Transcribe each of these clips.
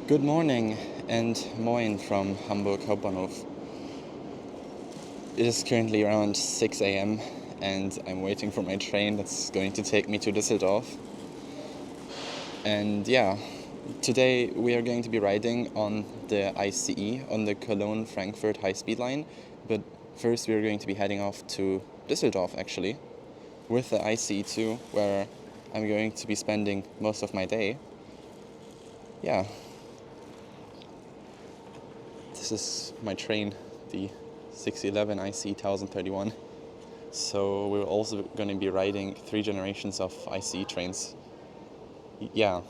Good morning and moin from Hamburg Hbf. It is currently around 6 a.m. and I'm waiting for my train that's going to take me to Düsseldorf. And today we are going to be riding on the ICE, on the Cologne Frankfurt high-speed line. But first we are going to be heading off to Düsseldorf actually, with the ICE2, where I'm going to be spending most of my day. This is my train, the 611 IC 1031. So we're also going to be riding 3 generations of IC trains. The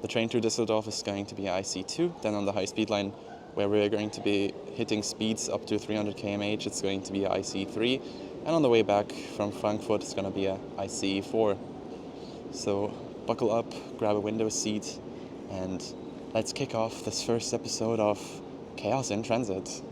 train to Düsseldorf is going to be IC2, then on the high-speed line, where we're going to be hitting speeds up to 300 km/h, it's going to be IC3, and on the way back from Frankfurt, it's going to be a IC4. So buckle up, grab a window seat, and let's kick off this first episode of Chaos in Transit.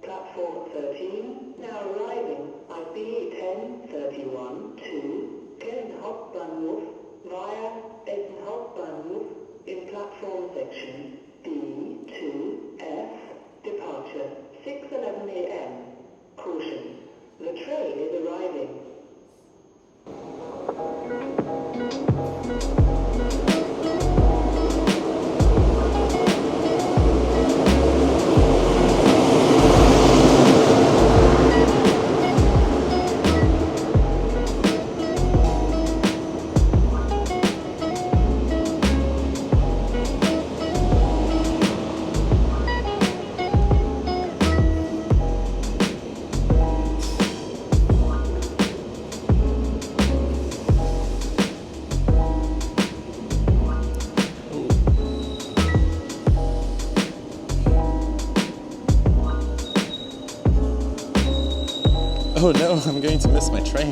Platform 13, now arriving IB 1031 to Köln Hauptbahnhof via Essen Hauptbahnhof in platform section D2F, departure 6:11 a.m. Caution, the train is arriving. Oh no, I'm going to miss my train.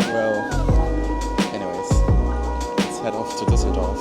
Well, anyways, let's head off to Düsseldorf.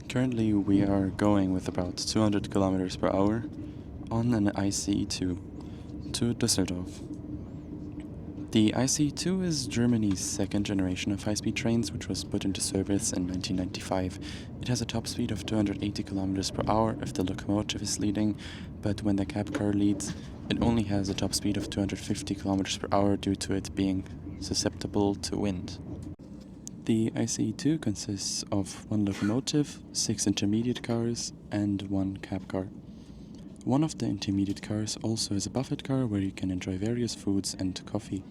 Currently we are going with about 200 kilometers per hour on an IC to to Düsseldorf. The IC2 is Germany's second generation of high-speed trains, which was put into service in 1995. It has a top speed of 280 km per hour if the locomotive is leading, but when the cab car leads, it only has a top speed of 250 km per hour due to it being susceptible to wind. The IC2 consists of one locomotive, 6 intermediate cars, and one cab car. One of the intermediate cars also is a buffet car where you can enjoy various foods and coffee.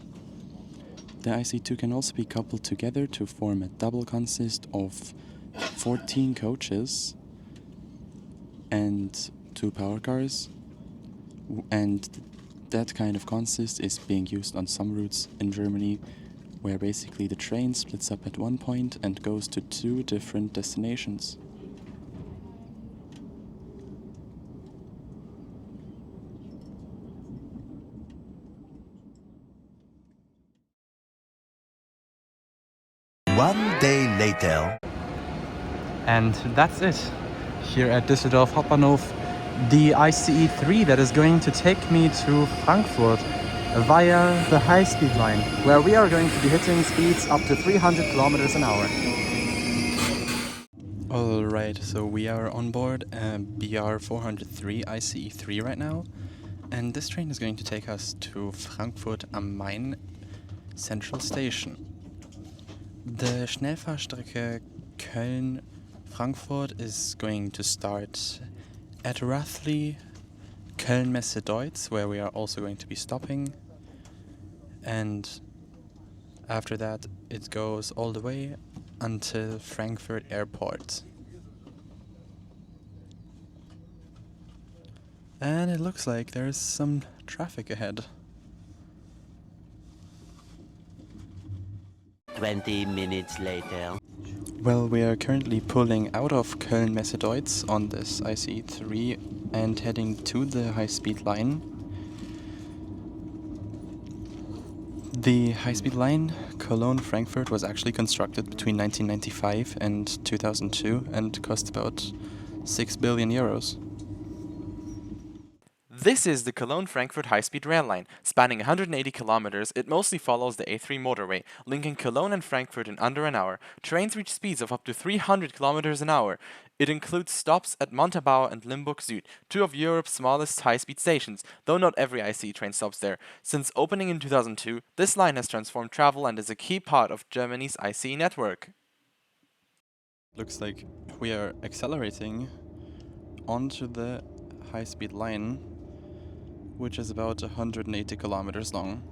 The IC2 can also be coupled together to form a double consist of 14 coaches and 2 power cars, and that kind of consist is being used on some routes in Germany, where basically the train splits up at one point and goes to 2 different destinations. One day later. And that's it. Here at Düsseldorf Hauptbahnhof, the ICE3 that is going to take me to Frankfurt via the high-speed line, where we are going to be hitting speeds up to 300 kilometers an hour. Alright, so we are on board BR 403 ICE3 right now, and this train is going to take us to Frankfurt am Main Central Station. The Schnellfahrstrecke Köln-Frankfurt is going to start at roughly Köln-Messe-Deutz, where we are also going to be stopping. And after that, it goes all the way until Frankfurt Airport. And it looks like there's some traffic ahead. 20 minutes later. Well, we are currently pulling out of Köln-Messe-Deutz on this ICE3 and heading to the high-speed line. The high-speed line Cologne-Frankfurt was actually constructed between 1995 and 2002 and cost about 6 billion euros. This is the Cologne-Frankfurt high-speed rail line. Spanning 180 kilometers, it mostly follows the A3 motorway, linking Cologne and Frankfurt in under an hour. Trains reach speeds of up to 300 kilometers an hour. It includes stops at Montabaur and Limburg Süd, 2 of Europe's smallest high-speed stations, though not every IC train stops there. Since opening in 2002, this line has transformed travel and is a key part of Germany's IC network. Looks like we are accelerating onto the high-speed line, which is about 180 kilometers long.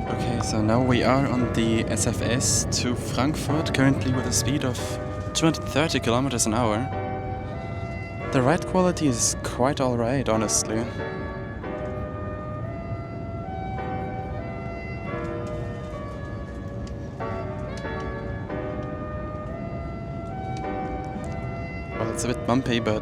Okay, so now we are on the SFS to Frankfurt, currently with a speed of 230 kilometers an hour. The ride quality is quite alright, honestly. Well, it's a bit bumpy, but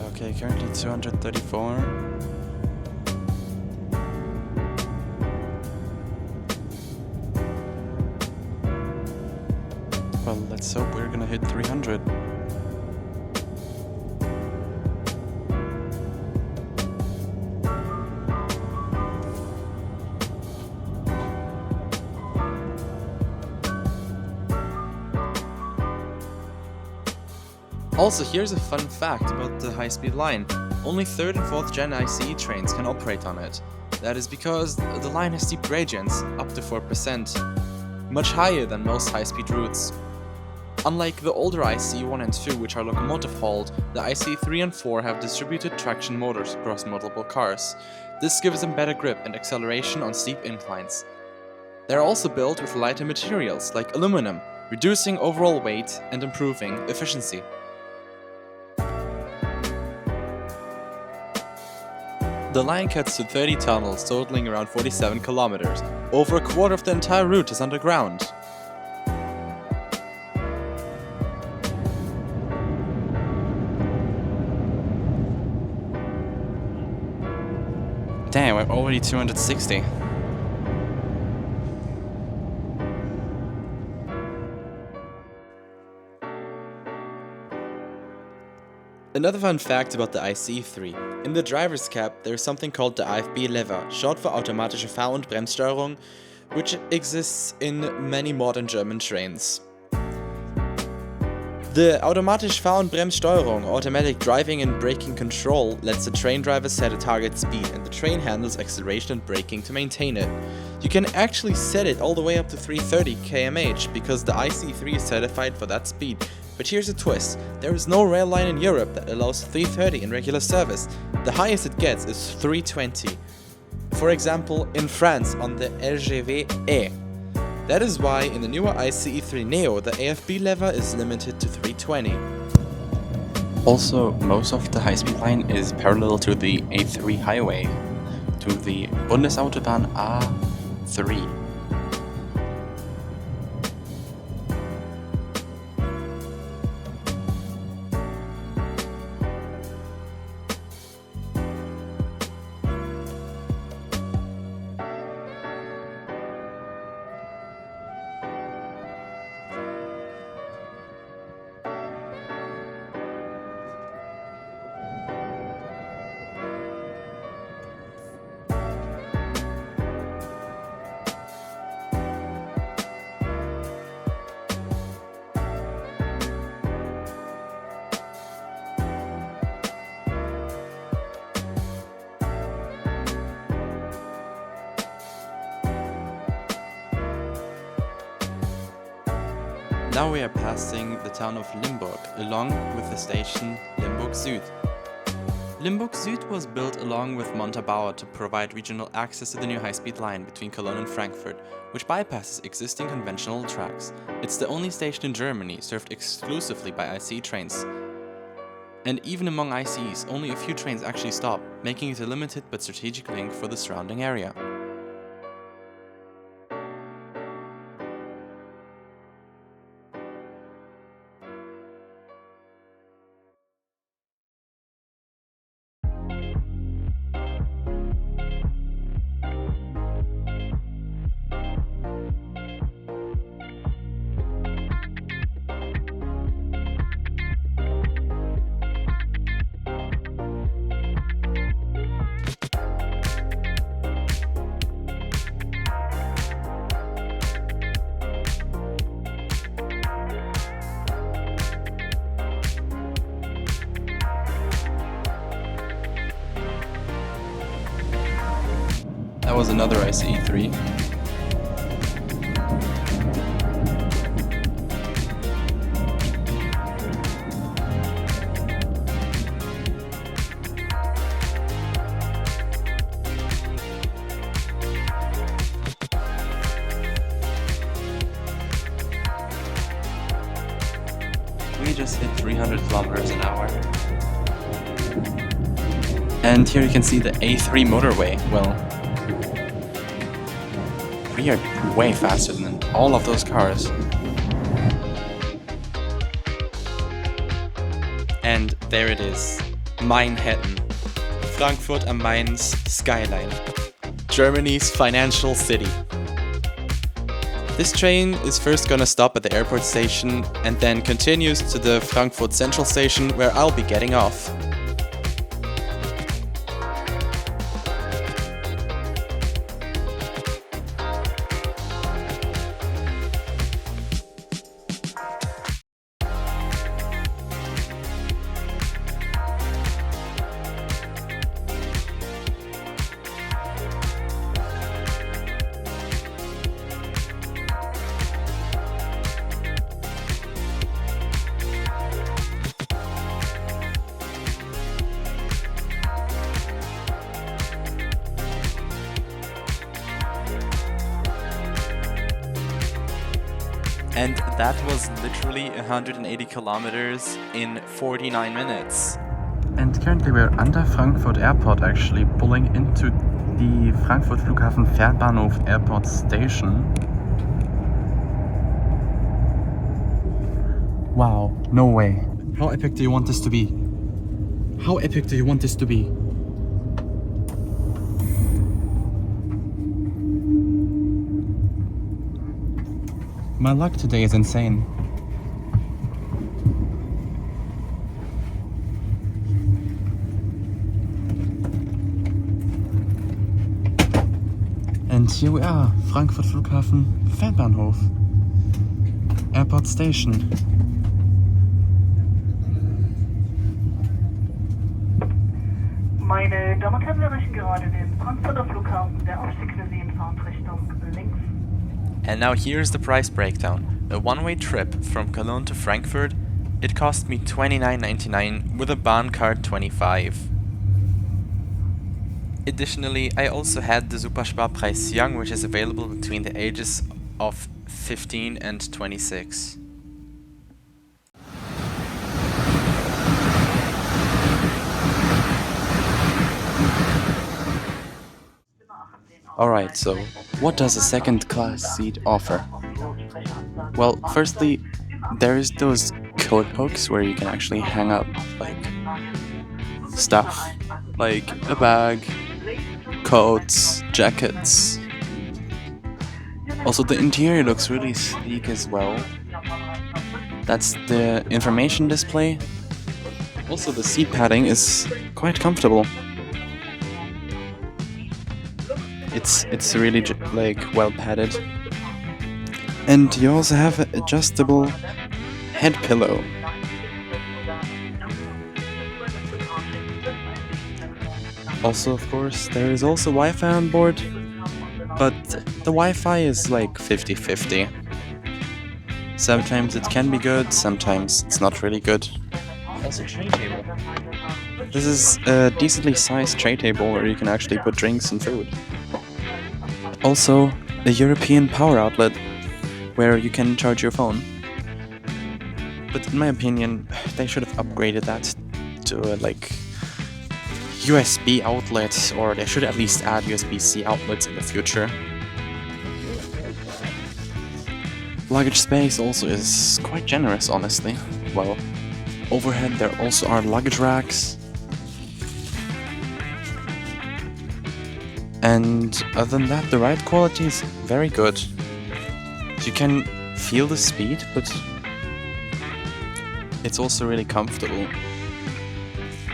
okay, currently 234. Well, let's hope we're gonna hit 300. Also, here's a fun fact about the high-speed line. Only 3rd and 4th gen ICE trains can operate on it. That is because the line has steep gradients, up to 4%, much higher than most high-speed routes. Unlike the older ICE 1 and 2, which are locomotive-hauled, the ICE 3 and 4 have distributed traction motors across multiple cars. This gives them better grip and acceleration on steep inclines. They are also built with lighter materials like aluminum, reducing overall weight and improving efficiency. The line cuts to 30 tunnels totaling around 47 kilometers. Over a quarter of the entire route is underground. Damn, we're already 260. Another fun fact about the ICE3. In the driver's cab, there is something called the AFB lever, short for automatische Fahr- und Bremssteuerung, which exists in many modern German trains. The automatische Fahr- und Bremssteuerung, automatic driving and braking control, lets the train driver set a target speed, and the train handles acceleration and braking to maintain it. You can actually set it all the way up to 330 km/h because the IC3 is certified for that speed. But here's a twist, there is no rail line in Europe that allows 330 in regular service. The highest it gets is 320. For example, in France on the LGV E. That is why in the newer ICE3 Neo the AFB lever is limited to 320. Also, most of the high-speed line is parallel to the A3 highway, to the Bundesautobahn A3. Now we are passing the town of Limburg, along with the station Limburg Süd. Limburg Süd was built along with Montabaur to provide regional access to the new high-speed line between Cologne and Frankfurt, which bypasses existing conventional tracks. It's the only station in Germany served exclusively by ICE trains. And even among ICEs, only a few trains actually stop, making it a limited but strategic link for the surrounding area. That was another ICE3. We just hit 300 kilometers an hour. And here you can see the A3 motorway. Well, we are way faster than all of those cars. And there it is, Manhattan, Frankfurt am Main's skyline, Germany's financial city. This train is first gonna stop at the airport station and then continues to the Frankfurt Central Station where I'll be getting off. And that was literally 180 kilometers in 49 minutes. And currently we're under Frankfurt Airport, actually pulling into the Frankfurt Flughafen Fährbahnhof Airport Station. Wow, no way. How epic do you want this to be? How epic do you want this to be? My luck today is insane. And here we are, Frankfurt Flughafen, Fernbahnhof, Airport Station. Meine Damen und Herren, wir erreichen gerade den Frankfurter Flughafen. Der Aufstieg für Sie in Fahrtrichtung links. And now here's the price breakdown. A one-way trip from Cologne to Frankfurt, it cost me $29.99 with a Bahn card 25. Additionally, I also had the Supersparpreis Young, which is available between the ages of 15 and 26. Alright, so what does a second class seat offer? Well, firstly, there's those coat hooks where you can actually hang up like stuff, like a bag, coats, jackets. Also, the interior looks really sleek as well. That's the information display. Also, the seat padding is quite comfortable. It's really like well padded. And you also have an adjustable head pillow. Also, of course, there is also Wi-Fi on board, but the Wi-Fi is like 50-50. Sometimes it can be good, sometimes it's not really good. Also, tray table. This is a decently sized tray table where you can actually put drinks and food. Also, a European power outlet where you can charge your phone. But in my opinion, they should have upgraded that to a like USB outlet, or they should at least add USB-C outlets in the future. Luggage space also is quite generous, honestly. Well, overhead there also are luggage racks. And other than that, the ride quality is very good. You can feel the speed, but it's also really comfortable.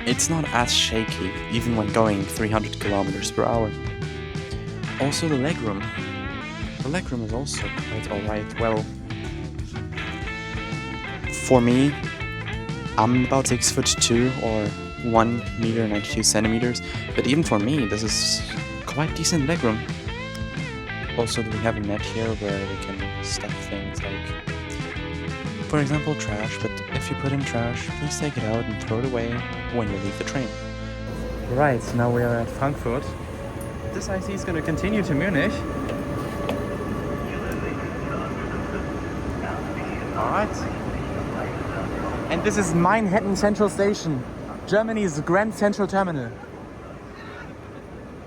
It's not as shaky, even when going 300 kilometers per hour. Also the legroom. The legroom is also quite alright. Well, for me, I'm about 6'2" or 1 meter 92 centimeters, but even for me, this is quite decent legroom. Also, we have a net here where we can stuff things like, for example, trash, but if you put in trash, please take it out and throw it away when you leave the train. Right, now we are at Frankfurt. This IC is going to continue to Munich. Alright. And this is Manhattan Central Station, Germany's Grand Central Terminal.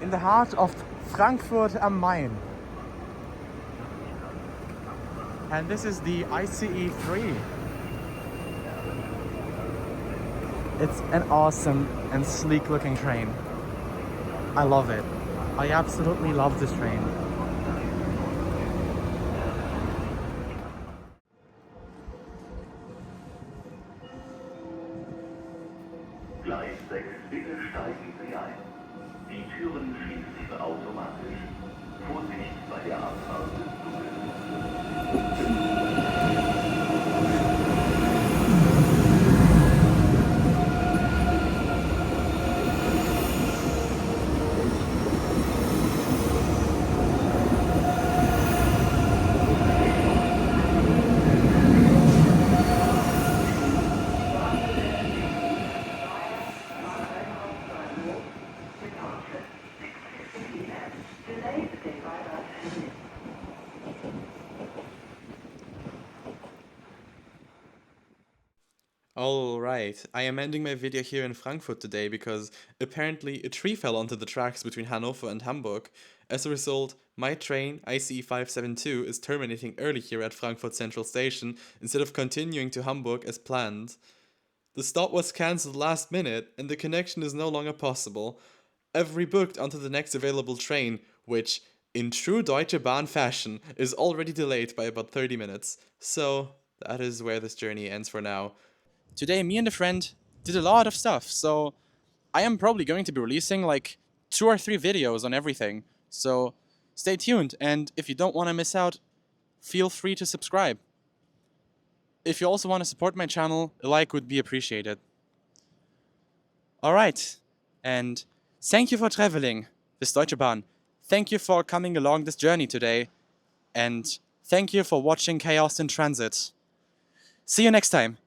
In the heart of Frankfurt am Main. And this is the ICE 3. It's an awesome and sleek looking train. I love it. I absolutely love this train. Gleis 6, bitte steigen Sie ein. Die Türen schließen sich automatisch. Vorsicht bei der Abfahrt des Zuges. Alright, I am ending my video here in Frankfurt today because apparently a tree fell onto the tracks between Hanover and Hamburg. As a result, my train, ICE 572, is terminating early here at Frankfurt Central Station instead of continuing to Hamburg as planned. The stop was cancelled last minute and the connection is no longer possible. I've rebooked onto the next available train, which in true Deutsche Bahn fashion, is already delayed by about 30 minutes. So that is where this journey ends for now. Today, me and a friend did a lot of stuff, so I am probably going to be releasing like 2 or 3 videos on everything. So stay tuned, and if you don't want to miss out, feel free to subscribe. If you also want to support my channel, a like would be appreciated. Alright, and thank you for traveling with Deutsche Bahn. Thank you for coming along this journey today, and thank you for watching Chaos in Transit. See you next time.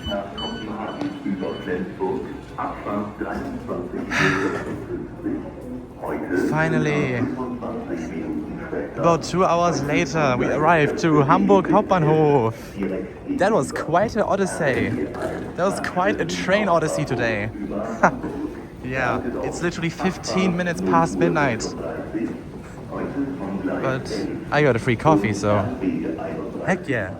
Nach Kopenhagen über Flensburg, Abfahrt 23:58. Heute, Finally, 25 Minuten später, about 2 hours later, we arrived to Hamburg Hbf. That was quite an odyssey. That was quite a train odyssey today. Yeah, it's literally 15 minutes past midnight. But I got a free coffee, so heck yeah.